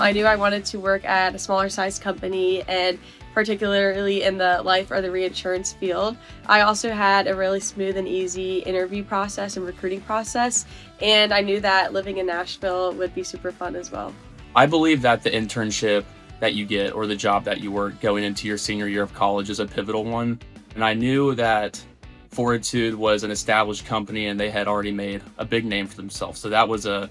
I knew I wanted to work at a smaller size company, and particularly in the life or the reinsurance field. I also had a really smooth and easy interview process and recruiting process, and I knew that living in Nashville would be super fun as well. I believe that the internship that you get or the job that you work going into your senior year of college is a pivotal one. And I knew that Fortitude was an established company and they had already made a big name for themselves. So that was a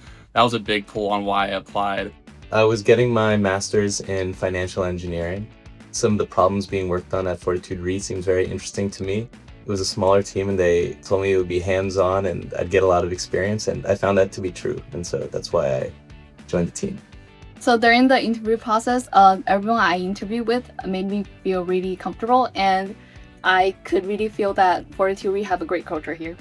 big pull on why I applied. I was getting my master's in financial engineering. Some of the problems being worked on at Fortitude Re seems very interesting to me. It was a smaller team and they told me it would be hands-on and I'd get a lot of experience, and I found that to be true. And so that's why I joined the team. So during the interview process, everyone I interviewed with made me feel really comfortable, and I could really feel that Fortitude Re have a great culture here.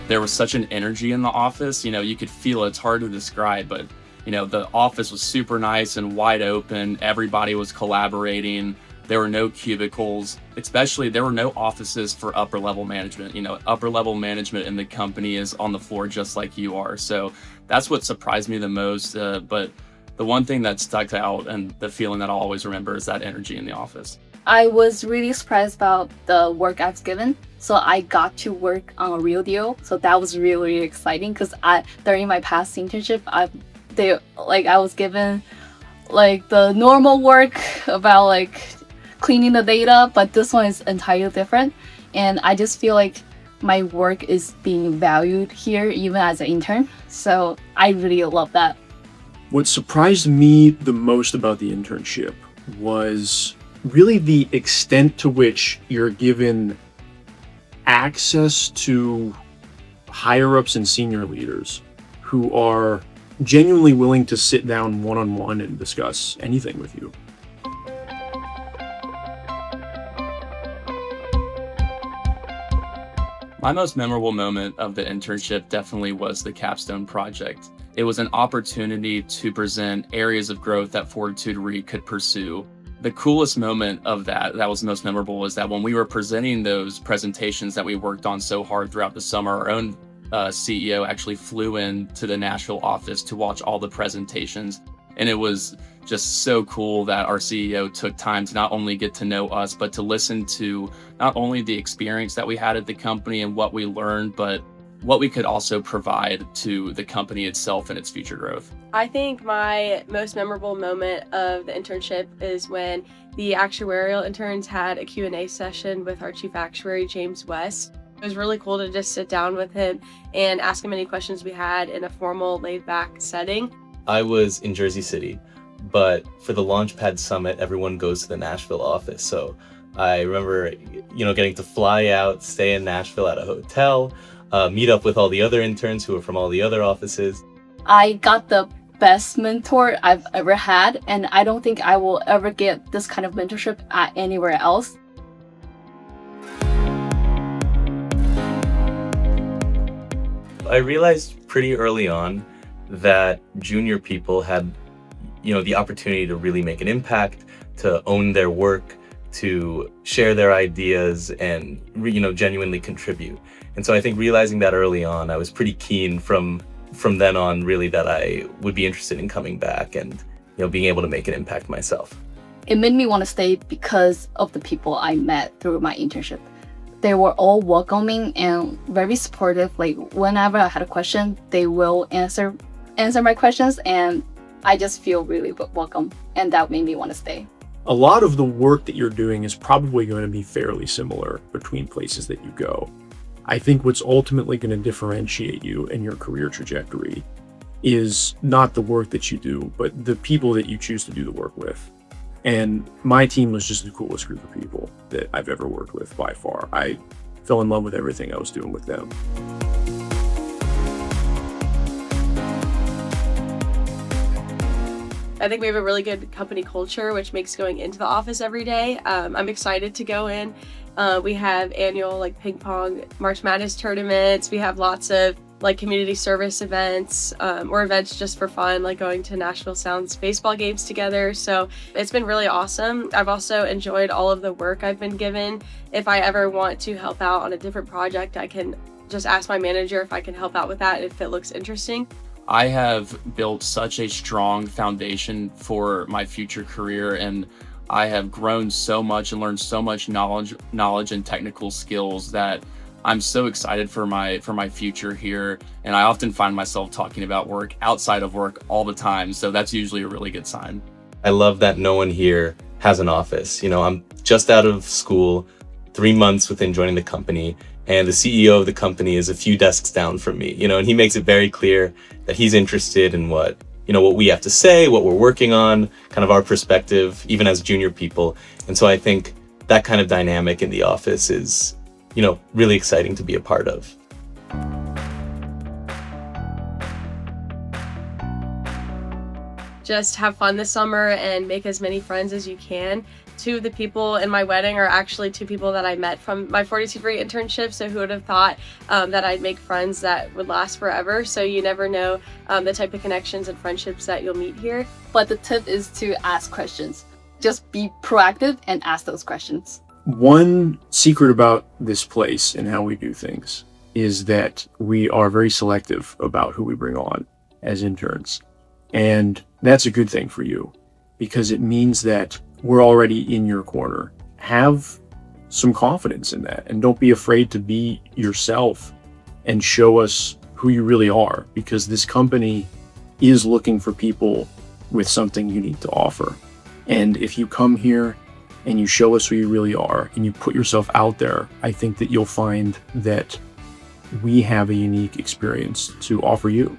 There was such an energy in the office. You could feel it. It's hard to describe, but the office was super nice and wide open. Everybody was collaborating. There were no cubicles, especially there were no offices for upper level management. Upper level management in the company is on the floor just like you are. So that's what surprised me the most. But the one thing that stuck out and the feeling that I'll always remember is that energy in the office. I was really surprised about the work I was given. So I got to work on a real deal. So that was really, really exciting because during my past internship, I was given the normal work about cleaning the data, but this one is entirely different. And I just feel like my work is being valued here, even as an intern. So I really love that. What surprised me the most about the internship was really the extent to which you're given access to higher-ups and senior leaders who are genuinely willing to sit down one-on-one and discuss anything with you. My most memorable moment of the internship definitely was the capstone project. It was an opportunity to present areas of growth that Fortitude Re could pursue. The coolest moment of that was most memorable, was that when we were presenting those presentations that we worked on so hard throughout the summer, our own CEO actually flew in to the Nashville office to watch all the presentations. And it was just so cool that our CEO took time to not only get to know us, but to listen to not only the experience that we had at the company and what we learned, but what we could also provide to the company itself and its future growth. I think my most memorable moment of the internship is when the actuarial interns had a Q&A session with our chief actuary, James West. It was really cool to just sit down with him and ask him any questions we had in a formal, laid-back setting. I was in Jersey City, but for the Launchpad Summit, everyone goes to the Nashville office. So I remember, getting to fly out, stay in Nashville at a hotel, meet up with all the other interns who were from all the other offices. I got the best mentor I've ever had, and I don't think I will ever get this kind of mentorship at anywhere else. I realized pretty early on that junior people had, the opportunity to really make an impact, to own their work, to share their ideas and, genuinely contribute. And so I think realizing that early on, I was pretty keen from then on, really, that I would be interested in coming back and, being able to make an impact myself. It made me want to stay because of the people I met through my internship. They were all welcoming and very supportive. Whenever I had a question, they will answer my questions, and I just feel really welcome, and that made me want to stay. A lot of the work that you're doing is probably going to be fairly similar between places that you go. I think what's ultimately going to differentiate you in your career trajectory is not the work that you do, but the people that you choose to do the work with. And my team was just the coolest group of people that I've ever worked with by far. I fell in love with everything I was doing with them. I think we have a really good company culture, which makes going into the office every day. I'm excited to go in. We have annual ping pong March Madness tournaments. We have lots of community service events or events just for fun, going to Nashville Sounds baseball games together. So it's been really awesome. I've also enjoyed all of the work I've been given. If I ever want to help out on a different project, I can just ask my manager if I can help out with that if it looks interesting. I have built such a strong foundation for my future career, and I have grown so much and learned so much knowledge and technical skills that I'm so excited for my future here. And I often find myself talking about work outside of work all the time. So that's usually a really good sign. I love that no one here has an office. I'm just out of school, 3 months within joining the company, and the CEO of the company is a few desks down from me, and he makes it very clear that he's interested in what we have to say, what we're working on, kind of our perspective, even as junior people. And so I think that kind of dynamic in the office is, really exciting to be a part of. Just have fun this summer and make as many friends as you can. 2 of the people in my wedding are actually 2 people that I met from my Fortitude Re internship, so who would have thought that I'd make friends that would last forever. So you never know the type of connections and friendships that you'll meet here. But the tip is to ask questions. Just be proactive and ask those questions. One secret about this place and how we do things is that we are very selective about who we bring on as interns. And that's a good thing for you, because it means that we're already in your corner. Have some confidence in that, and don't be afraid to be yourself and show us who you really are, because this company is looking for people with something unique to offer. And if you come here and you show us who you really are and you put yourself out there, I think that you'll find that we have a unique experience to offer you.